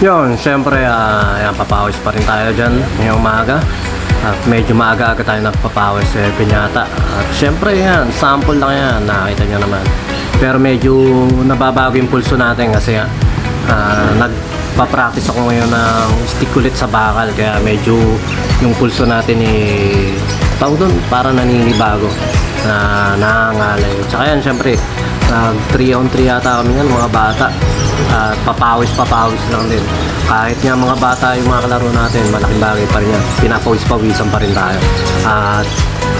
Yun, syempre, yan, papawis pa rin tayo dyan ngayong umaga. At medyo maaga-aga tayo nagpapawis pinyata. At syempre yan, sample lang yan, nakita nyo naman. Pero medyo nababago yung pulso natin kasi nagpa-practice ako ngayon ng stick ulit sa bakal. Kaya medyo yung pulso natin tawag doon, para naninibago, nangangalay. Tsaka yan, syempre, nag 3-on-3 yata kami yan, mga bata. At papawis lang din. Kahit nga mga bata yung mga kalaro natin, malaking bagay pa rin yan. Pinapawis-pawisan pa rin tayo. At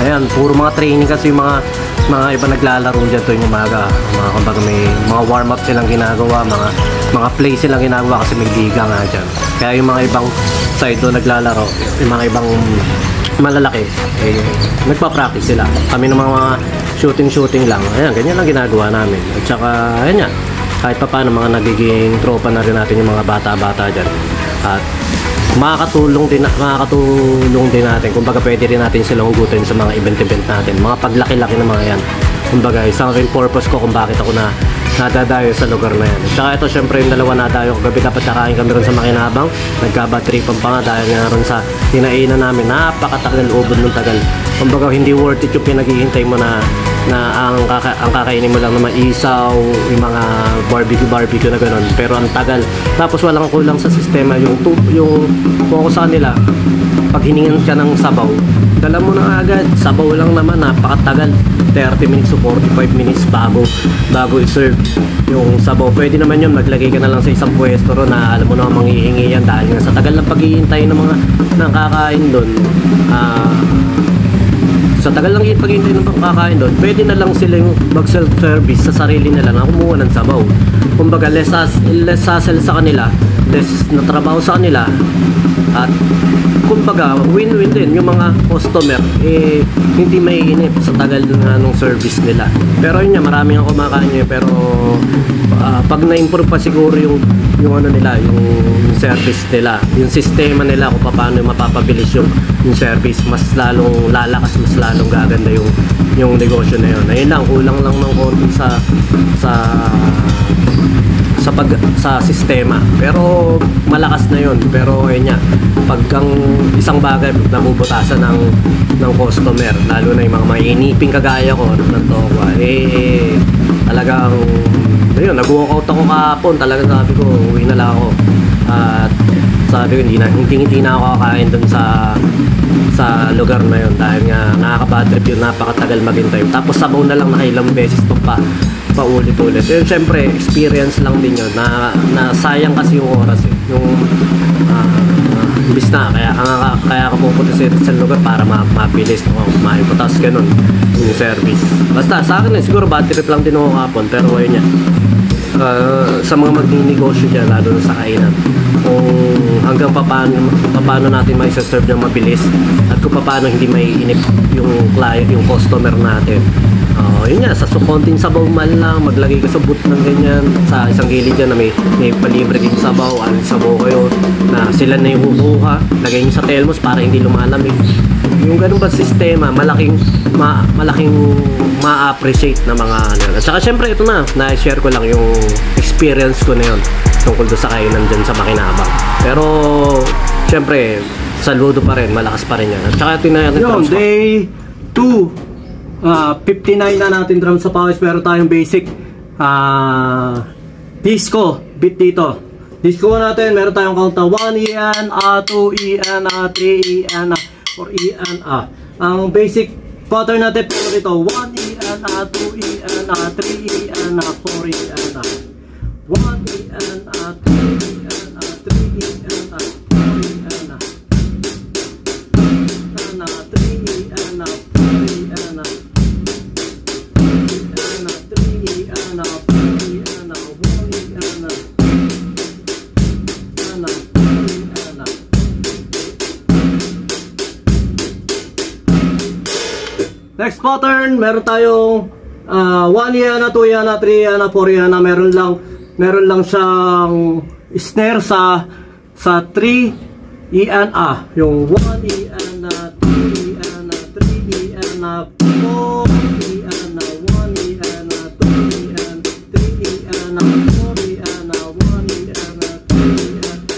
ayan, puro mga training kasi yung mga iba naglalaro dyan tuwing umaga. Kumbaga may mga warm-up silang ginagawa, mga play silang ginagawa kasi may liga nga dyan. Kaya yung mga ibang side doon naglalaro, yung mga ibang malalaki, nagpa-practice sila. Kami ng mga shooting lang. Ayan, ganyan lang ginagawa namin. At saka, ayan yan, kahit pa paano mga nagiging tropa na rin natin yung mga bata-bata dyan. At makakatulong din natin. Kumbaga pwede rin natin silang hugutin sa mga event natin. Mga paglaki-laki na mga yan. Kumbaga isang rin purpose ko kung bakit ako nadadayo sa lugar na yan. At saka ito syempre yung dalawa nadayo. Kagabi dapat nakain kami ron sa Makinabang. Nagkabatripan pa nga dahil nga ron sa tinainan namin. Napakatagal, ubod ng tagal. Kumbaga hindi worth it yung pinaghihintay mo na ang kakainin mo lang na maisaw, yung mga barbecue na gano'n, pero ang tagal. Tapos walang kulang sa sistema yung focus sa nila. Pag hiningan ka ng sabaw, dala mo na agad, sabaw lang naman, napakatagal, 30 minutes to 45 minutes bago i-serve yung sabaw. Pwede naman yun, maglagay ka na lang sa isang pwesto ro na alam mo na manghihingi yan dahil nga sa tagal ng paghihintay ng mga nakakain doon. Sa tagal lang yung paghihintay ng kakain doon, pwede na lang sila yung mag-self-service sa sarili nila na kumuha ng sabaw. Kumbaga, less hassle sa kanila, less na trabaho sa kanila, at kumbaga, win-win din yung mga customer, hindi maiinip sa tagal ng service nila. Pero yun nga, marami ang kumakain nyo, pero pag na-improve pa siguro yung ano nila, yung service nila, yung sistema nila kung paano mapapabilis yung service, mas lalong lalakas, mas lalong gaganda yung negosyo na yun. Ayun lang, kulang lang ng konti sa sistema, pero malakas na yun. Pero ayun nga, pag ang isang bagay nabubutasan ng customer, lalo na yung mga mainiping kagaya ko ng Tokwa, talagang ayun, nag-walkout ako kahapon. Talagang sabi ko, uwi na lang ako. At sabi ko, hindi na ako kakain dun sa lugar na yun dahil nga nakaka-bad trip yun, napakatagal maghintay. Tapos sabaw na lang nakailang beses pa paulit-ulit. Yun, syempre, experience lang din yun na sayang kasi yung oras yung imbis na kaya ka pupunta sa lugar para mabilis kumain po, tapos ganun yung service. Basta sa akin siguro bad trip lang din ako kapon, pero ayun yan, sa mga magninegosyo dyan, lalo na sa kainan, kung hanggang paano natin may serve ng mabilis at kung paano hindi may inip yung client, yung customer natin. Yun nga, sa konting sabaw man lang, maglagay ka sa booth ng ganyan, sa isang gilid dyan na may palibre kayong sabaw, sabaw kayo na sila na yung kukuha, lagay nyo sa telmos para hindi lumalamig. Yung ganun ba sistema, malaking ma-appreciate na mga ano. At saka syempre ito na-share ko lang yung experience ko na yun tungkol doon sa kainan dyan sa Makinabang. Pero syempre, saludo pa rin, malakas pa rin yan. At saka ito na natin yung day 2. 59 na natin drum sa pawis, pero tayong basic disco beat dito. Disco natin, meron tayong count na 1 EN, 2 EN, 3 EN, 4 EN. Ang basic pattern natin pero dito 1 EN, 2 EN, 3 EN, 4 EN, 1 EN, 2 EN, 3 EN, 4 EN, next pattern, meron tayong 1 yana, 2 yana, 3 yana, 4 yana. Meron lang siyang snare sa 3 ENA. Yung 1 ENA, 2 ENA, 3 ENA, 4 ENA, 1 ENA, 2 ENA, 3 ENA, 4 ENA, 1 ENA, 2 ENA,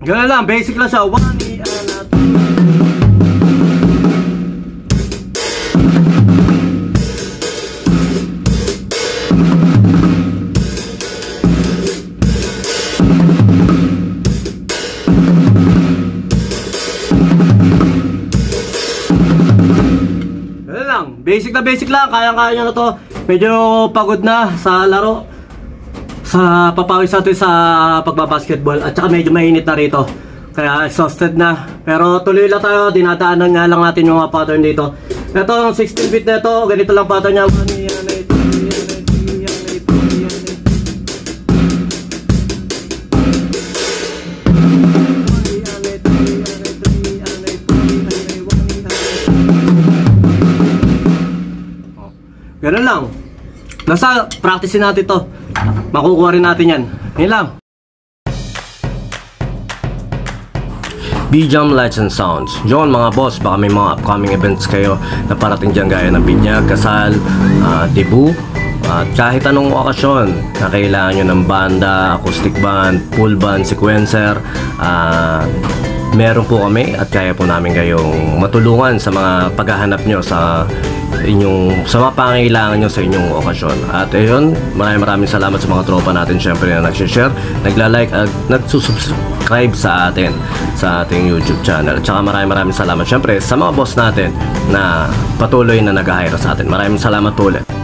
Ganun lang, basic lang siya. One, basic lang, kaya-kaya nyo na to. Medyo pagod na sa laro, sa papawis natin sa pagbabasketball, at saka medyo mainit na rito, kaya exhausted na. Pero tuloy lang tayo, dinadaanan nga lang natin yung mga pattern dito. Ito, yung 16 bit na ito, ganito lang pattern niya. Ganun lang. Nasa practicein natin to. Makukuha rin natin yan. Yan lang. B-Jam Lights and Sounds. Yun mga boss, baka may mga upcoming events kayo na parating dyan gaya ng binyag, kasal, debut, at kahit anong okasyon na kailangan nyo ng banda, acoustic band, full band, sequencer, meron po kami at kaya po namin kayong matulungan sa mga paghahanap nyo sa mga pangailangan nyo sa inyong okasyon. At ayun, maraming salamat sa mga tropa natin syempre na nag-share, nagla-like at nagsusubscribe sa atin sa ating YouTube channel. At saka maraming salamat syempre sa mga boss natin na patuloy na nag-hire sa atin. Maraming salamat po ulit.